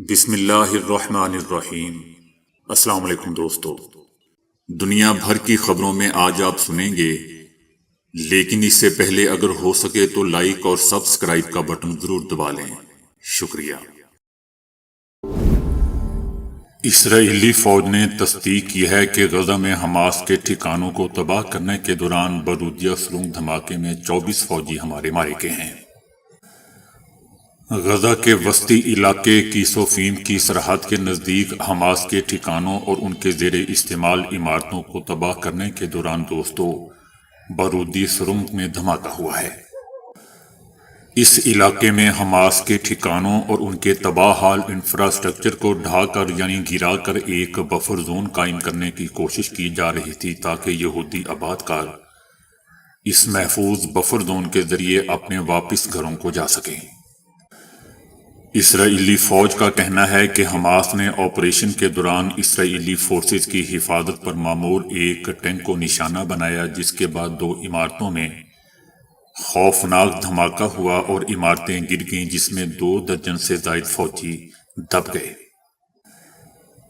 بسم اللہ الرحمن الرحیم۔ السلام علیکم دوستو، دنیا بھر کی خبروں میں آج آپ سنیں گے، لیکن اس سے پہلے اگر ہو سکے تو لائک اور سبسکرائب کا بٹن ضرور دبا لیں۔ شکریہ۔ اسرائیلی فوج نے تصدیق کی ہے کہ غزہ میں حماس کے ٹھکانوں کو تباہ کرنے کے دوران بارودیہ سرنگ دھماکے میں 24 فوجی ہمارے مارے گئے ہیں۔ غزہ کے وسطی علاقے کیسوفیم کی سرحد کے نزدیک حماس کے ٹھکانوں اور ان کے زیر استعمال عمارتوں کو تباہ کرنے کے دوران بارودی سرنگ میں دھماکہ ہوا ہے۔ اس علاقے میں حماس کے ٹھکانوں اور ان کے تباہ حال انفراسٹرکچر کو ڈھا کر گرا کر ایک بفر زون قائم کرنے کی کوشش کی جا رہی تھی تاکہ یہودی آباد کار اس محفوظ بفر زون کے ذریعے اپنے واپس گھروں کو جا سکیں۔ اسرائیلی فوج کا کہنا ہے کہ حماس نے آپریشن کے دوران اسرائیلی فورسز کی حفاظت پر معمور ایک ٹینک کو نشانہ بنایا، جس کے بعد 2 عمارتوں میں خوفناک دھماکہ ہوا اور عمارتیں گر گئیں، جس میں 2 درجن سے زائد فوجی دب گئے۔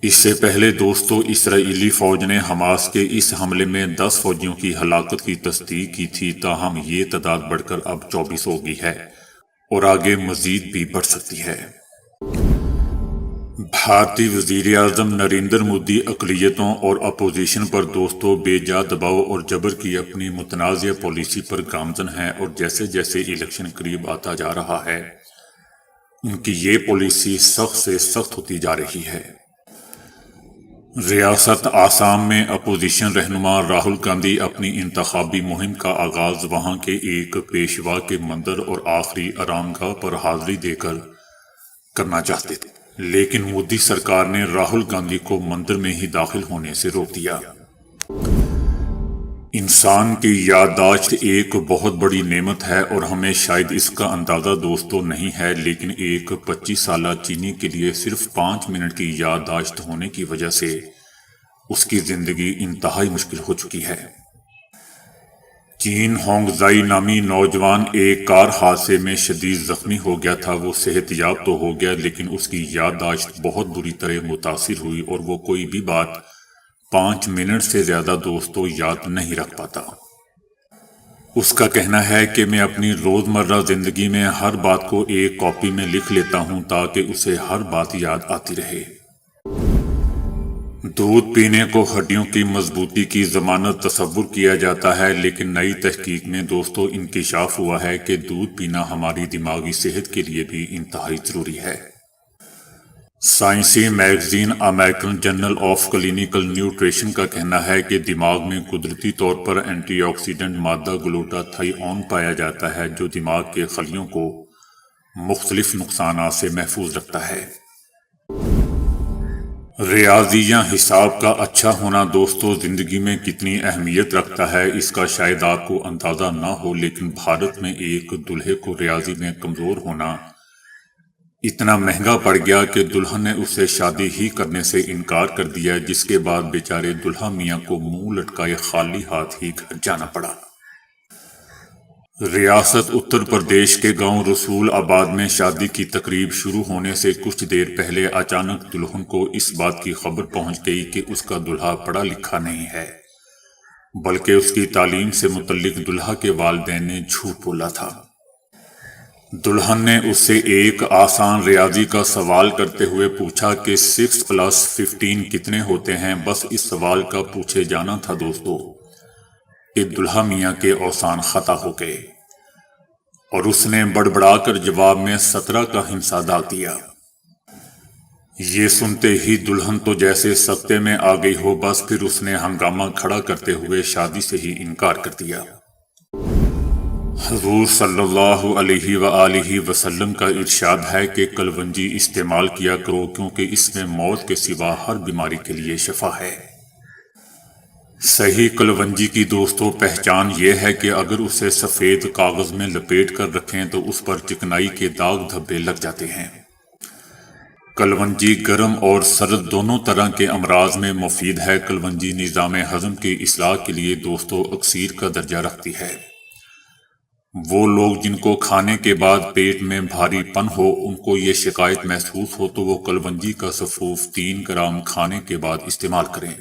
اس سے پہلے اسرائیلی فوج نے حماس کے اس حملے میں 10 فوجیوں کی ہلاکت کی تصدیق کی تھی، تاہم یہ تعداد بڑھ کر اب 24 ہو گئی ہے اور آگے مزید بھی بڑھ سکتی ہے۔ بھارتی وزیر اعظم نریندر مودی اقلیتوں اور اپوزیشن پر بے جا دباؤ اور جبر کی اپنی متنازع پالیسی پر گامزن ہیں، اور جیسے جیسے الیکشن قریب آتا جا رہا ہے ان کی یہ پالیسی سخت سے سخت ہوتی جا رہی ہے۔ ریاست آسام میں اپوزیشن رہنما راہل گاندھی اپنی انتخابی مہم کا آغاز وہاں کے ایک پیشوا کے مندر اور آخری آرام گاہ پر حاضری دے کر کرنا چاہتے تھے، لیکن مودی سرکار نے راہل گاندھی کو مندر میں ہی داخل ہونے سے روک دیا۔ انسان کی یادداشت ایک بہت بڑی نعمت ہے اور ہمیں شاید اس کا اندازہ نہیں ہے، لیکن ایک 25 سالہ چینی کے لیے صرف 5 منٹ کی یادداشت ہونے کی وجہ سے اس کی زندگی انتہائی مشکل ہو چکی ہے۔ چین ہونگزائی نامی نوجوان ایک کار حادثے میں شدید زخمی ہو گیا تھا۔ وہ صحت یاب تو ہو گیا، لیکن اس کی یادداشت بہت بری طرح متاثر ہوئی اور وہ کوئی بھی بات 5 منٹ سے زیادہ یاد نہیں رکھ پاتا۔ اس کا کہنا ہے کہ میں اپنی روزمرہ زندگی میں ہر بات کو ایک کاپی میں لکھ لیتا ہوں تاکہ اسے ہر بات یاد آتی رہے۔ دودھ پینے کو ہڈیوں کی مضبوطی کی ضمانت تصور کیا جاتا ہے، لیکن نئی تحقیق میں انکشاف ہوا ہے کہ دودھ پینا ہماری دماغی صحت کے لیے بھی انتہائی ضروری ہے۔ سائنسی magazine American journal of clinical nutrition کا کہنا ہے کہ دماغ میں قدرتی طور پر اینٹی آکسیڈنٹ مادہ گلوٹاتھیون پایا جاتا ہے، جو دماغ کے خلیوں کو مختلف نقصانات سے محفوظ رکھتا ہے۔ ریاضی یا حساب کا اچھا ہونا زندگی میں کتنی اہمیت رکھتا ہے، اس کا شاید آپ کو اندازہ نہ ہو، لیکن بھارت میں ایک دلہے کو ریاضی میں کمزور ہونا اتنا مہنگا پڑ گیا کہ دلہن نے اسے شادی ہی کرنے سے انکار کر دیا، جس کے بعد بیچارے دلہا میاں کو منہ لٹکائے خالی ہاتھ ہی گھر جانا پڑا۔ ریاست اتر پردیش کے گاؤں رسول آباد میں شادی کی تقریب شروع ہونے سے کچھ دیر پہلے اچانک دلہن کو اس بات کی خبر پہنچ گئی کہ اس کا دلہا پڑھا لکھا نہیں ہے، بلکہ اس کی تعلیم سے متعلق دلہا کے والدین نے جھوٹ بولا تھا۔ دلہن نے اس سے ایک آسان ریاضی کا سوال کرتے ہوئے پوچھا کہ 6+15 کتنے ہوتے ہیں۔ بس اس سوال کا پوچھے جانا تھا کہ دلہا میاں کے اوزان خطا ہو گئے اور اس نے بڑبڑا کر جواب میں 17 کا ہنسا ڈال دیا۔ یہ سنتے ہی دلہن تو جیسے سکتے میں آ گئی ہو، بس پھر اس نے ہنگامہ کھڑا کرتے ہوئے شادی سے ہی انکار کر دیا۔ حضور صلی اللہ علیہ وآلہ وسلم کا ارشاد ہے کہ کلونجی استعمال کیا کرو، کیونکہ اس میں موت کے سوا ہر بیماری کے لیے شفا ہے۔ صحیح کلونجی کی پہچان یہ ہے کہ اگر اسے سفید کاغذ میں لپیٹ کر رکھیں تو اس پر چکنائی کے داغ دھبے لگ جاتے ہیں۔ کلونجی گرم اور سرد دونوں طرح کے امراض میں مفید ہے۔ کلونجی نظام ہضم کی اصلاح کے لیے اکسیر کا درجہ رکھتی ہے۔ وہ لوگ جن کو کھانے کے بعد پیٹ میں بھاری پن ہو، ان کو یہ شکایت محسوس ہو تو وہ کلونجی کا سفوف 3 گرام کھانے کے بعد استعمال کریں۔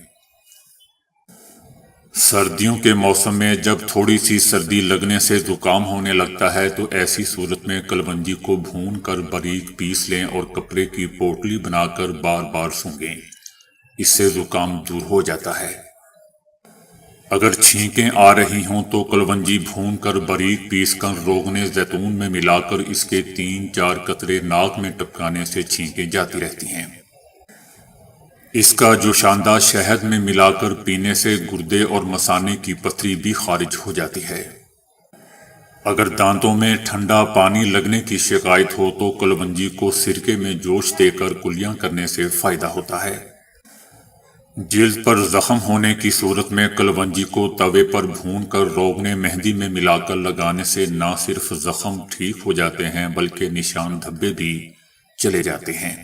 سردیوں کے موسم میں جب تھوڑی سی سردی لگنے سے زکام ہونے لگتا ہے تو ایسی صورت میں کلونجی کو بھون کر باریک پیس لیں اور کپڑے کی پوٹلی بنا کر بار بار سونگھیں۔ اس سے زکام دور ہو جاتا ہے۔ اگر چھینکیں آ رہی ہوں تو کلونجی بھون کر باریک پیس کر روغن زیتون میں ملا کر اس کے 3-4 قطرے ناک میں ٹپکانے سے چھینکیں جاتی رہتی ہیں۔ اس کا جوشاندہ شہد میں ملا کر پینے سے گردے اور مثانے کی پتھری بھی خارج ہو جاتی ہے۔ اگر دانتوں میں ٹھنڈا پانی لگنے کی شکایت ہو تو کلونجی کو سرکے میں جوش دے کر کلیاں کرنے سے فائدہ ہوتا ہے۔ جلد پر زخم ہونے کی صورت میں کلونجی کو توے پر بھون کر روغن مہندی میں ملا کر لگانے سے نہ صرف زخم ٹھیک ہو جاتے ہیں بلکہ نشان دھبے بھی چلے جاتے ہیں۔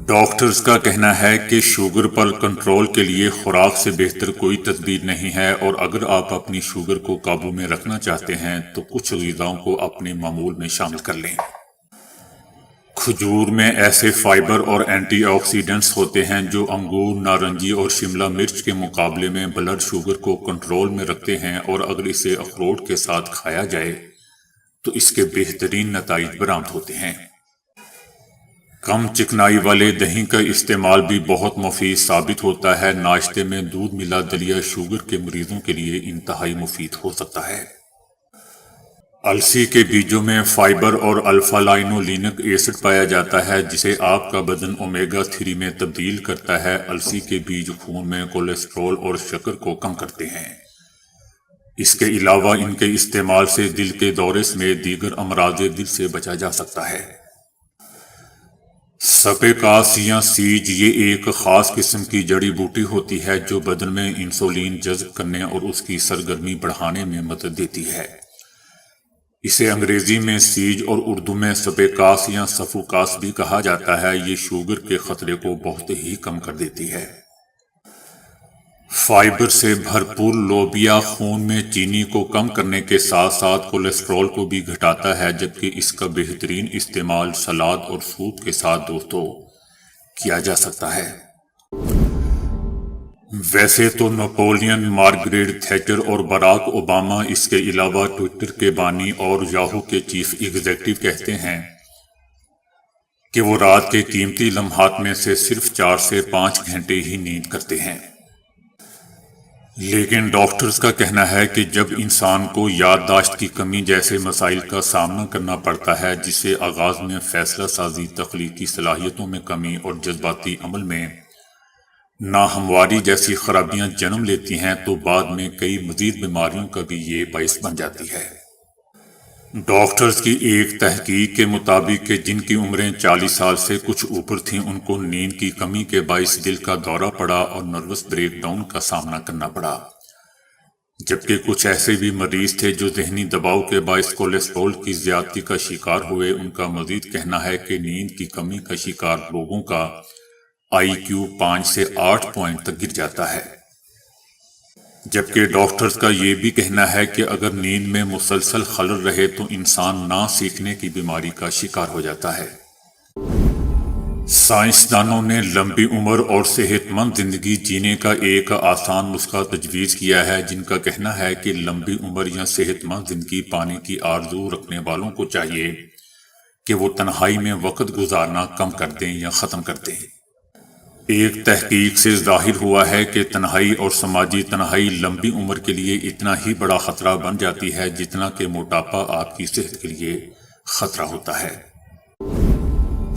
ڈاکٹرز کا کہنا ہے کہ شوگر پر کنٹرول کے لیے خوراک سے بہتر کوئی تدبیر نہیں ہے، اور اگر آپ اپنی شوگر کو قابو میں رکھنا چاہتے ہیں تو کچھ غذاؤں کو اپنے معمول میں شامل کر لیں۔ کھجور میں ایسے فائبر اور اینٹی آکسیڈنٹس ہوتے ہیں جو انگور، نارنجی اور شملہ مرچ کے مقابلے میں بلڈ شوگر کو کنٹرول میں رکھتے ہیں، اور اگر اسے اخروٹ کے ساتھ کھایا جائے تو اس کے بہترین نتائج برآمد ہوتے ہیں۔ کم چکنائی والے دہی کا استعمال بھی بہت مفید ثابت ہوتا ہے۔ ناشتے میں دودھ ملا دلیا شوگر کے مریضوں کے لیے انتہائی مفید ہو سکتا ہے۔ السی کے بیجوں میں فائبر اور الفا لائنولینک ایسڈ پایا جاتا ہے جسے آپ کا بدن اومیگا 3 میں تبدیل کرتا ہے۔ السی کے بیج خون میں کولیسٹرول اور شکر کو کم کرتے ہیں۔ اس کے علاوہ ان کے استعمال سے دل کے دورے سمیت دیگر امراض دل سے بچا جا سکتا ہے۔ سپیکاس یا سیج یہ ایک خاص قسم کی جڑی بوٹی ہوتی ہے جو بدن میں انسولین جذب کرنے اور اس کی سرگرمی بڑھانے میں مدد دیتی ہے۔ اسے انگریزی میں سیج اور اردو میں سپیکاس یا سفوکاس بھی کہا جاتا ہے۔ یہ شوگر کے خطرے کو بہت ہی کم کر دیتی ہے۔ فائبر سے بھرپور لوبیا خون میں چینی کو کم کرنے کے ساتھ ساتھ کولیسٹرول کو بھی گھٹاتا ہے، جبکہ اس کا بہترین استعمال سلاد اور سوپ کے ساتھ دوستو کیا جا سکتا ہے۔ ویسے تو نپولین، مارگریٹ تھیچر اور براک اوباما، اس کے علاوہ ٹوئٹر کے بانی اور یاہو کے چیف ایگزیکٹو کہتے ہیں کہ وہ رات کے قیمتی لمحات میں سے صرف 4 سے 5 گھنٹے ہی نیند کرتے ہیں۔ لیکن ڈاکٹرز کا کہنا ہے کہ جب انسان کو یادداشت کی کمی جیسے مسائل کا سامنا کرنا پڑتا ہے، جسے آغاز میں فیصلہ سازی، تخلیقی صلاحیتوں میں کمی اور جذباتی عمل میں ناہمواری جیسی خرابیاں جنم لیتی ہیں، تو بعد میں کئی مزید بیماریوں کا بھی یہ باعث بن جاتی ہے۔ ڈاکٹرز کی ایک تحقیق کے مطابق کہ جن کی عمریں 40 سال سے کچھ اوپر تھیں، ان کو نیند کی کمی کے باعث دل کا دورہ پڑا اور نروس بریک ڈاؤن کا سامنا کرنا پڑا، جبکہ کچھ ایسے بھی مریض تھے جو ذہنی دباؤ کے باعث کولیسٹرول کی زیادتی کا شکار ہوئے۔ ان کا مزید کہنا ہے کہ نیند کی کمی کا شکار لوگوں کا IQ 5 سے 8 پوائنٹ تک گر جاتا ہے، جبکہ ڈاکٹرز کا یہ بھی کہنا ہے کہ اگر نیند میں مسلسل خلل رہے تو انسان نہ سیکھنے کی بیماری کا شکار ہو جاتا ہے۔ سائنسدانوں نے لمبی عمر اور صحت مند زندگی جینے کا ایک آسان نسخہ تجویز کیا ہے، جن کا کہنا ہے کہ لمبی عمر یا صحت مند زندگی پانے کی آرزو رکھنے والوں کو چاہیے کہ وہ تنہائی میں وقت گزارنا کم کر دیں یا ختم کر دیں۔ ایک تحقیق سے ظاہر ہوا ہے کہ تنہائی اور سماجی تنہائی لمبی عمر کے لیے اتنا ہی بڑا خطرہ بن جاتی ہے جتنا کہ موٹاپا آپ کی صحت کے لیے خطرہ ہوتا ہے۔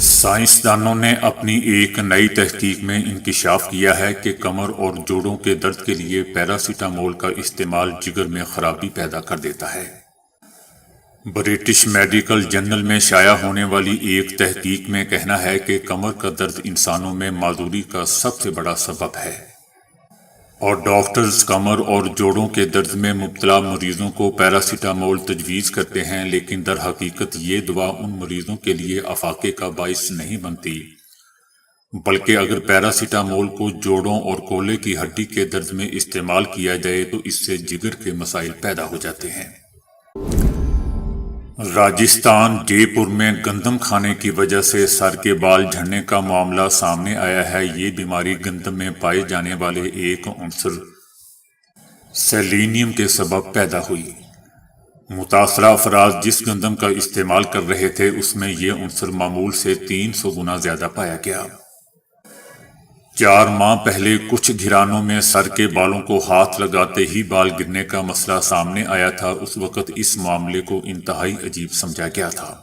سائنسدانوں نے اپنی ایک نئی تحقیق میں انکشاف کیا ہے کہ کمر اور جوڑوں کے درد کے لیے پیراسیٹامول کا استعمال جگر میں خرابی پیدا کر دیتا ہے۔ برٹش میڈیکل جرنل میں شائع ہونے والی ایک تحقیق میں کہنا ہے کہ کمر کا درد انسانوں میں معذوری کا سب سے بڑا سبب ہے، اور ڈاکٹرز کمر اور جوڑوں کے درد میں مبتلا مریضوں کو پیراسیٹامول تجویز کرتے ہیں، لیکن در حقیقت یہ دوا ان مریضوں کے لیے افاقے کا باعث نہیں بنتی، بلکہ اگر پیراسیٹامول کو جوڑوں اور کولے کی ہڈی کے درد میں استعمال کیا جائے تو اس سے جگر کے مسائل پیدا ہو جاتے ہیں۔ راجستھان جے پور میں گندم کھانے کی وجہ سے سر کے بال جھڑنے کا معاملہ سامنے آیا ہے۔ یہ بیماری گندم میں پائے جانے والے ایک عنصر سیلینیم کے سبب پیدا ہوئی۔ متاثرہ افراد جس گندم کا استعمال کر رہے تھے اس میں یہ عنصر معمول سے 300 گنا زیادہ پایا گیا۔ 4 ماہ پہلے کچھ گھرانوں میں سر کے بالوں کو ہاتھ لگاتے ہی بال گرنے کا مسئلہ سامنے آیا تھا۔ اس وقت اس معاملے کو انتہائی عجیب سمجھا گیا تھا۔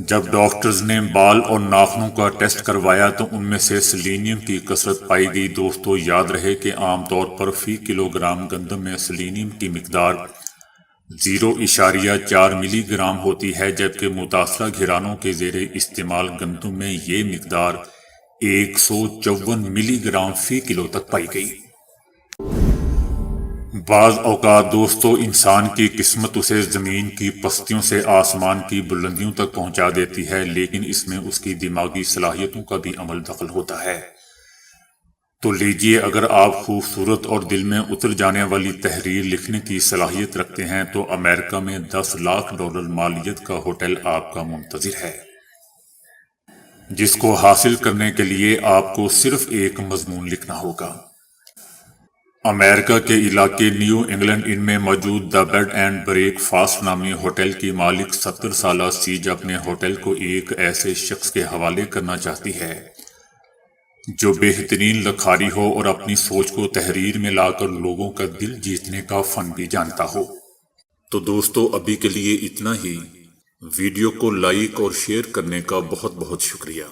جب ڈاکٹرز نے بال اور ناخنوں کا ٹیسٹ کروایا تو ان میں سے سیلینیم کی کثرت پائی گئی۔ دوستو یاد رہے کہ عام طور پر فی کلو گرام گندم میں سیلینیم کی مقدار 0.4 ملی گرام ہوتی ہے، جبکہ متاثرہ گھرانوں کے زیر استعمال گندم میں یہ مقدار 154 ملی گرام فی کلو تک پائی گئی۔ بعض اوقات دوستو انسان کی قسمت اسے زمین کی پستیوں سے آسمان کی بلندیوں تک پہنچا دیتی ہے، لیکن اس میں اس کی دماغی صلاحیتوں کا بھی عمل دخل ہوتا ہے۔ تو لیجئے، اگر آپ خوبصورت اور دل میں اتر جانے والی تحریر لکھنے کی صلاحیت رکھتے ہیں تو امریکہ میں $10 لاکھ مالیت کا ہوٹل آپ کا منتظر ہے، جس کو حاصل کرنے کے لیے آپ کو صرف ایک مضمون لکھنا ہوگا۔ امریکہ کے علاقے نیو انگلینڈ ان میں موجود دی بیڈ اینڈ بریک فاسٹ نامی ہوٹل کی مالک 70 سالہ سیج اپنے ہوٹل کو ایک ایسے شخص کے حوالے کرنا چاہتی ہے جو بہترین لکھاری ہو اور اپنی سوچ کو تحریر میں لا کر لوگوں کا دل جیتنے کا فن بھی جانتا ہو۔ تو دوستو ابھی کے لیے اتنا ہی۔ ویڈیو کو لائک اور شیئر کرنے کا بہت بہت شکریہ۔